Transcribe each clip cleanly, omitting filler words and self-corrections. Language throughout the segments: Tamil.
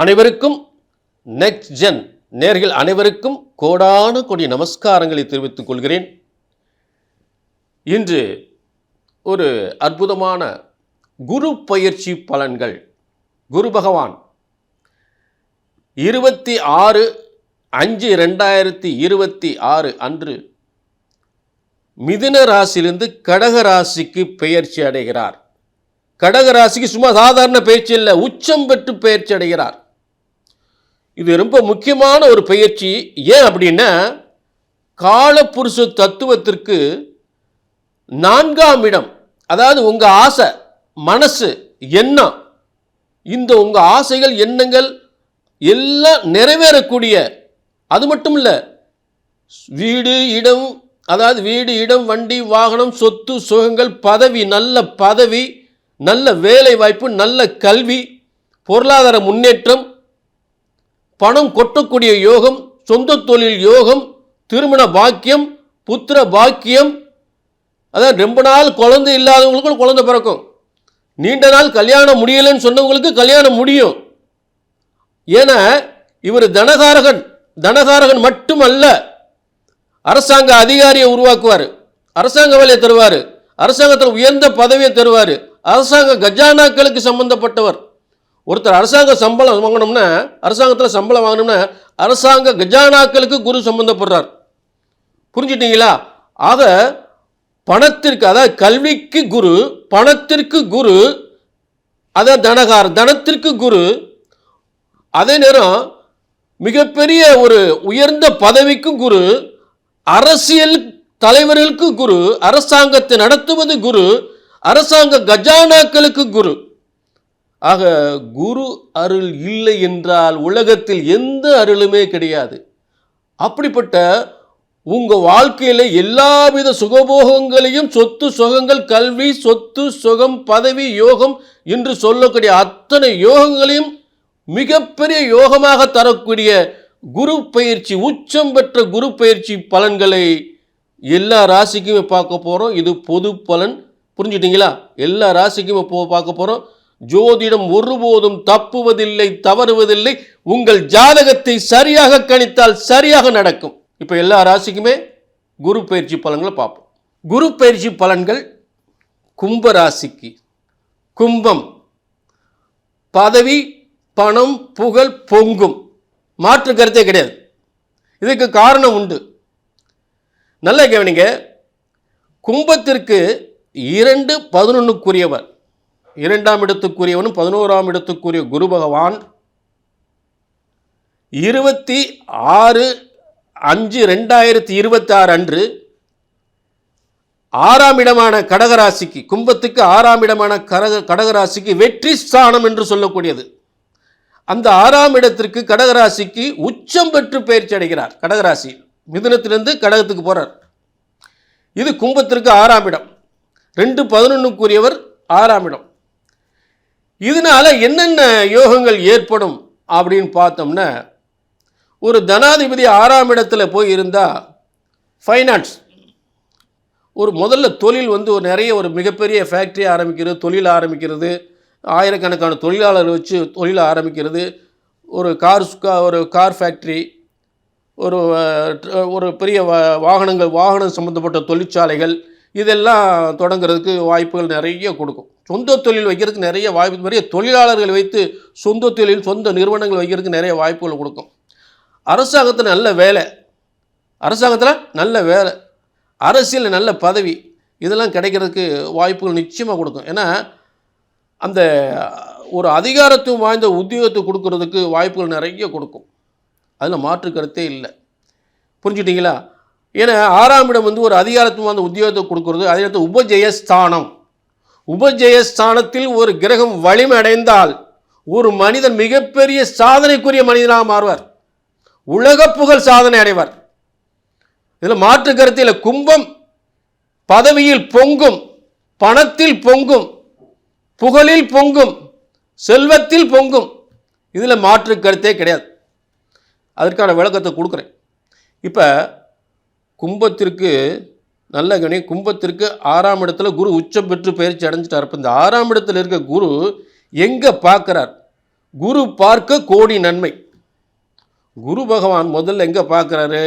அனைவருக்கும் நெக்ஸ்ட் ஜென் நேர்கள் அனைவருக்கும் கோடான கோடி நமஸ்காரங்களை தெரிவித்துக் கொள்கிறேன். இன்று ஒரு அற்புதமான குரு பயிற்சி பலன்கள். குரு பகவான் 26/5/2026 அன்று மிதுன ராசியிலிருந்து கடக ராசிக்கு பெயர்ச்சி அடைகிறார். கடக ராசிக்கு சும்மா சாதாரண பயிற்சி இல்லை, உச்சம் பெற்று பெயர்ச்சி அடைகிறார். இது ரொம்ப முக்கியமான ஒரு பயிற்சி. ஏன் அப்படின்னா, காலபுருஷ தத்துவத்திற்கு 4ஆம் இடம், அதாவது உங்கள் ஆசை, மனசு, எண்ணம், இந்த உங்கள் ஆசைகள் எண்ணங்கள் எல்லாம் நிறைவேறக்கூடிய, அது மட்டும் இல்லை, வீடு இடம், அதாவது வீடு இடம் வண்டி வாகனம் சொத்து சுகங்கள் பதவி, நல்ல பதவி, நல்ல வேலை வாய்ப்பு, நல்ல கல்வி, பொருளாதார முன்னேற்றம், பணம் கொட்டக்கூடிய யோகம், சொந்த தொழில் யோகம், திருமண பாக்கியம், புத்திர பாக்கியம், அதாவது ரொம்ப நாள் குழந்தை இல்லாதவங்களுக்கு குழந்தை பிறக்கும், நீண்ட நாள் கல்யாணம் முடியலைன்னு சொன்னவங்களுக்கு கல்யாணம் முடியும். ஏன்னா இவர் தனகாரகன் மட்டுமல்ல, அரசாங்க அதிகாரியை உருவாக்குவார், அரசாங்க வேலையை தருவார், அரசாங்கத்தில் உயர்ந்த பதவியை தருவார், அரசாங்க கஜானாக்களுக்கு சம்பந்தப்பட்டவர். ஒருத்தர் அரசாங்க சம்பளம் வாங்கணும்னா, அரசாங்கத்தில் சம்பளம் வாங்கணும்னா அரசாங்க கஜானாக்களுக்கு குரு சம்பந்தப்படுறார். புரிஞ்சுட்டீங்களா? ஆக பணத்திற்கு, அதாவது கல்விக்கு குரு, பணத்திற்கு குரு, அதாவது தனத்திற்கு குரு, அதே நேரம் மிகப்பெரிய ஒரு உயர்ந்த பதவிக்கு குரு, அரசியல் தலைவர்களுக்கு குரு, அரசாங்கத்தை நடத்துவது குரு, அரசாங்க கஜானாக்களுக்கு குரு. ஆக குரு அருள் இல்லை என்றால் உலகத்தில் எந்த அருளுமே கிடையாது. அப்படிப்பட்ட உங்கள் வாழ்க்கையில் எல்லாவித சுகபோகங்களையும், சொத்து சுகங்கள், கல்வி, சொத்து சுகம், பதவி, யோகம் என்று சொல்லக்கூடிய அத்தனை யோகங்களையும் மிகப்பெரிய யோகமாக தரக்கூடிய குரு பயிற்சி, உச்சம் பெற்ற குரு பயிற்சி பலன்களை எல்லா ராசிக்குமே பார்க்க போகிறோம். இது பொது பலன். புரிஞ்சுட்டீங்களா? எல்லா ராசிக்குமே பார்க்க போகிறோம். ஜோதிடம் ஒருபோதும் தப்புவதில்லை, தவறுவதில்லை. உங்கள் ஜாதகத்தை சரியாக கணித்தால் சரியாக நடக்கும். இப்போ எல்லா ராசிக்குமே குரு பயிற்சி பலன்களை பார்ப்போம். குரு பயிற்சி பலன்கள் கும்ப ராசிக்கு. கும்பம், பதவி, பணம், புகழ் பொங்கும், மாற்று கருத்தே கிடையாது. இதுக்கு காரணம் உண்டு. நல்ல கவனிங்க. கும்பத்திற்கு 2/11க்குரியவர், 2ஆம் இடத்துக்குரியவனும் 11ஆம் இடத்துக்குரிய குரு பகவான் 26/5/2026 அன்று 6ஆம் இடமான கடகராசிக்கு, கும்பத்துக்கு 6ஆம் இடமான கடகராசிக்கு வெற்றி ஸ்தானம் என்று சொல்லக்கூடியது, அந்த 6ஆம் இடத்திற்கு கடகராசிக்கு உச்சம் பெற்று பயிற்சி அடைகிறார். கடகராசி மிதுனத்திலிருந்து கடகத்துக்கு போறார். இது கும்பத்திற்கு 6ஆம் இடம், 2/11க்குரியவர் 6ஆம் இடம். இதனால என்னென்ன யோகங்கள் ஏற்படும் அப்படின்னு பார்த்தோம்னா, ஒரு தனாதிபதி 6ஆம் இடத்துல போய் இருந்தால் ஃபைனான்ஸ், ஒரு முதல்ல தொழில் ஒரு நிறைய ஒரு மிகப்பெரிய ஃபேக்ட்ரி ஆரம்பிக்கிறது, தொழில் ஆரம்பிக்கிறது, ஆயிரக்கணக்கான தொழிலாளர் வச்சு தொழில் ஆரம்பிக்கிறது, ஒரு கார் ஃபேக்ட்ரி, ஒரு பெரிய வாகனம் சம்மந்தப்பட்ட தொழிற்சாலைகள், இதெல்லாம் தொடங்குறதுக்கு வாய்ப்புகள் நிறைய கொடுக்கும். சொந்த தொழில் வைக்கிறதுக்கு நிறைய வாய்ப்பு, நிறைய தொழிலாளர்கள் வைத்து சொந்த தொழில், சொந்த நிறுவனங்கள் வைக்கிறதுக்கு நிறைய வாய்ப்புகள் கொடுக்கும். அரசாங்கத்தில் நல்ல வேலை, அரசியலில் நல்ல பதவி, இதெல்லாம் கிடைக்கிறதுக்கு வாய்ப்புகள் நிச்சயமாக கொடுக்கும். ஏன்னா அந்த ஒரு அதிகாரத்துவம் வாய்ந்த உத்தியோகத்தை கொடுக்கறதுக்கு வாய்ப்புகள் நிறைய கொடுக்கும். அதில் மாற்று கருத்தே இல்லை. புரிஞ்சுட்டிங்களா? ஏன்னா 6ஆம் இடம் ஒரு அதிகாரத்துவம் வாய்ந்த உத்தியோகத்தை கொடுக்கறது. அதே நேரத்தில் உபஜயஸ்தானத்தில் ஒரு கிரகம் வலிமை அடைந்தால் ஒரு மனிதன் மிகப்பெரிய சாதனைக்குரிய மனிதனாக மாறுவார், உலக புகழ் சாதனை அடைவார். இதில் மாற்று கருத்தில் கும்பம் பதவியில் பொங்கும், பணத்தில் பொங்கும், புகழில் பொங்கும், செல்வத்தில் பொங்கும். இதில் மாற்று கருத்தே கிடையாது. அதற்கான விளக்கத்தை கொடுக்குறேன். இப்போ கும்பத்திற்கு நல்ல கணி, கும்பத்திற்கு 6ஆம் இடத்துல குரு உச்சம் பெற்று பயிற்சி அடைஞ்சிட்டார். இப்போ இந்த 6ஆம் இடத்துல இருக்க குரு எங்கே பார்க்குறார்? குரு பார்க்க கோடி நன்மை. குரு பகவான் முதல்ல எங்கே பார்க்குறாரு?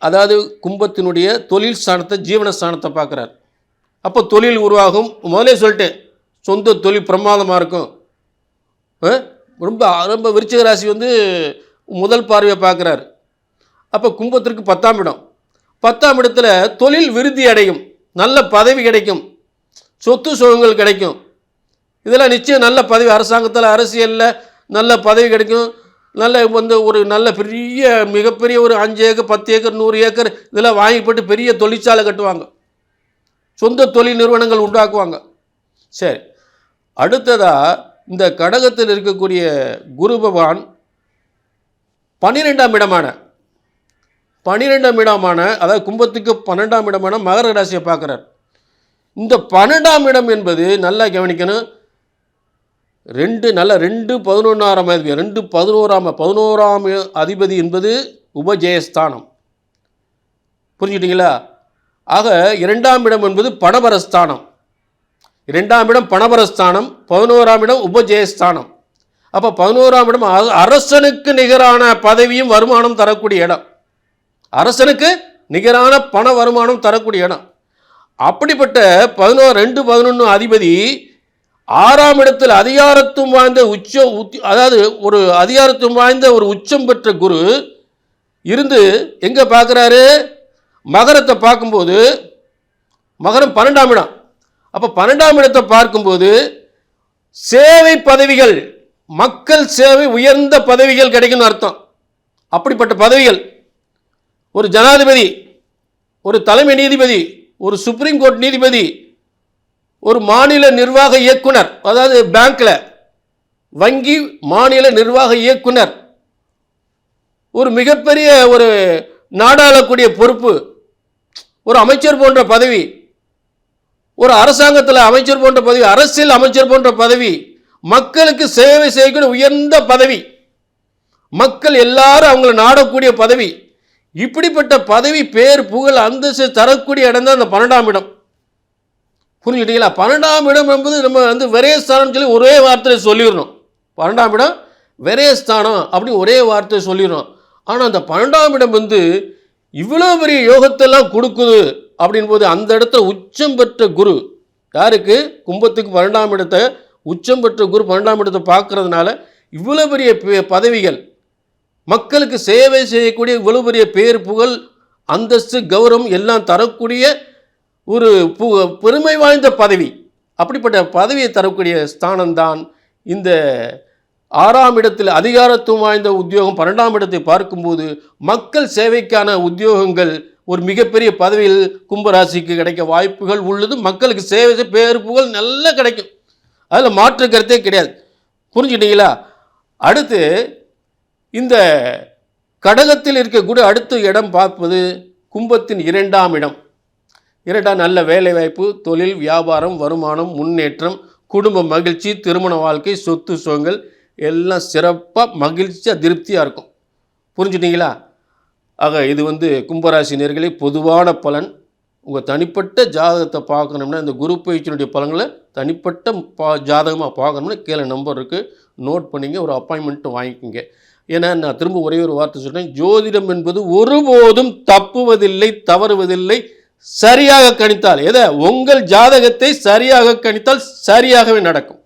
அதாவது கும்பத்தினுடைய தொழில் ஸ்தானத்தை, ஜீவன ஸ்தானத்தை பார்க்குறார். அப்போ தொழில் உருவாகும். முதலே சொல்லிட்டேன், சொந்த தொழில் பிரமாதமாக இருக்கும். ரொம்ப ரொம்ப விருச்சிக ராசி வந்து முதல் பார்வையை பார்க்குறாரு. அப்போ கும்பத்திற்கு 10ஆம் இடம். 10ஆம் இடத்துல தொழில் விருத்தி அடையும், நல்ல பதவி கிடைக்கும், சொத்து சுகங்கள் கிடைக்கும். இதெல்லாம் நிச்சயம் நல்ல பதவி, அரசாங்கத்தில் அரசியலில் நல்ல பதவி கிடைக்கும். நல்ல வந்து ஒரு நல்ல பெரிய மிகப்பெரிய ஒரு 5 ஏக்கர் 10 ஏக்கர் 100 ஏக்கர் இதெல்லாம் வாங்கி போட்டு பெரிய தொழிற்சாலை கட்டுவாங்க, சொந்த தொழில் நிறுவனங்கள் உண்டாக்குவாங்க. சரி, அடுத்ததாக இந்த கடகத்தில் இருக்கக்கூடிய குரு பகவான் 12ஆம் இடமான அதாவது கும்பத்துக்கு 12ஆம் இடமான மகர ராசியை பார்க்குறார். இந்த 12ஆம் இடம் என்பது நல்லா கவனிக்கணும். 2 11ஆம் அதிபதி என்பது உபஜயஸ்தானம். புரிஞ்சுக்கிட்டீங்களா? ஆக 2ஆம் இடம் என்பது பணபரஸ்தானம். 2ஆம் இடம் பணபரஸ்தானம், 11ஆம் இடம் உபஜயஸ்தானம். அப்போ 11ஆம் இடம் அரசனுக்கு நிகரான பதவியும் வருமானம் தரக்கூடிய இடம், அரசனுக்கு நிகரான பண வருமானம் தரக்கூடிய இடம். அப்படிப்பட்ட 2 11 அதிபதி 6ஆம் இடத்தில் அதிகாரத்துவம் வாய்ந்த அதாவது ஒரு அதிகாரத்துவம் வாய்ந்த ஒரு உச்சம் பெற்ற குரு இருந்து எங்கே பார்க்குறாரு? மகரத்தை பார்க்கும்போது, மகரம் 12ஆம் இடம். அப்போ 12ஆம் இடத்தை பார்க்கும்போது சேவை பதவிகள், மக்கள் சேவை, உயர்ந்த பதவிகள் கிடைக்கும்னு அர்த்தம். அப்படிப்பட்ட பதவிகள், ஒரு ஜனாதிபதி, ஒரு தலைமை நீதிபதி, ஒரு சுப்ரீம் கோர்ட் நீதிபதி, ஒரு மாநில நிர்வாக இயக்குனர், அதாவது பேங்க்கில் வங்கி மாநில நிர்வாக இயக்குனர், ஒரு மிகப்பெரிய ஒரு நாடாளக்கூடிய பொறுப்பு, ஒரு அமைச்சர் போன்ற பதவி, ஒரு அரசாங்கத்தில் அமைச்சர் போன்ற பதவி, அரசியல் அமைச்சர் போன்ற பதவி, மக்களுக்கு சேவை செய்யக்கூடிய உயர்ந்த பதவி, மக்கள் எல்லாரும் அவங்களை நாடக்கூடிய பதவி, இப்படிப்பட்ட பதவி, பேர், புகழ், அந்தஸ்து தரக்கூடிய இடம் தான் அந்த 12ஆம் இடம். புரிஞ்சுக்கிட்டீங்களா? 12ஆம் இடம் என்பது நம்ம வந்து விரயஸ்தானம் சொல்லி ஒரே வார்த்தையை சொல்லிடணும். 12ஆம் இடம் விரயஸ்தானம் அப்படின்னு ஒரே வார்த்தையை சொல்லிடணும். ஆனால் அந்த 12ஆம் இடம் வந்து இவ்வளோ பெரிய யோகத்தெல்லாம் கொடுக்குது அப்படின் போது அந்த இடத்துல உச்சம் பெற்ற குரு, யாருக்கு? கும்பத்துக்கு 12ஆம் இடத்தை உச்சம் பெற்ற குரு 12ஆம் இடத்தை பார்க்கறதுனால இவ்வளோ பெரிய பதவிகள், மக்களுக்கு சேவை செய்யக்கூடிய இவ்வளோ பெரிய பேர், புகழ், அந்தஸ்து, கௌரவம் எல்லாம் தரக்கூடிய ஒரு பெருமை வாய்ந்த பதவி. அப்படிப்பட்ட பதவியை தரக்கூடிய ஸ்தானம்தான் இந்த 6ஆம் இடத்தில் அதிகாரத்துவம் வாய்ந்த உத்தியோகம். 12ஆம் இடத்தை பார்க்கும்போது மக்கள் சேவைக்கான உத்தியோகங்கள், ஒரு மிகப்பெரிய பதவியில் கும்பராசிக்கு கிடைக்க வாய்ப்புகள் உள்ளது. மக்களுக்கு சேவை, பேர், புகழ் நல்லா கிடைக்கும், அதில் மாற்று கருத்தே கிடையாது. புரிஞ்சுக்கிட்டீங்களா? அடுத்து இந்த கடகத்தில் இருக்கக்கூடிய அடுத்த இடம் பார்ப்பது கும்பத்தின் 2ஆம் இடம். 2ஆம் நல்ல வேலைவாய்ப்பு, தொழில், வியாபாரம், வருமானம், முன்னேற்றம், குடும்ப மகிழ்ச்சி, திருமண வாழ்க்கை, சொத்து சுகங்கள் எல்லாம் சிறப்பாக மகிழ்ச்சியாக திருப்தியாக இருக்கும். புரிஞ்சுட்டீங்களா? ஆக இது வந்து கும்பராசி நேயர்களே பொதுவான பலன். உங்கள் தனிப்பட்ட ஜாதகத்தை பார்க்கணும்னா இந்த குரு பயிற்சியினுடைய பலன்களை தனிப்பட்ட ஜாதகமாக பார்க்கணும்னா கீழே நம்பர் இருக்குது, நோட் பண்ணிங்க, ஒரு அப்பாயின்மெண்ட்டு வாங்கிக்கோங்க. ஏன்னா நான் திரும்ப ஒரே ஒரு வார்த்தை சொல்கிறேன், ஜோதிடம் என்பது ஒருபோதும் தப்புவதில்லை, தவறுவதில்லை. சரியாக கணித்தால், உங்கள் ஜாதகத்தை சரியாக கணித்தால் சரியாகவே நடக்கும்.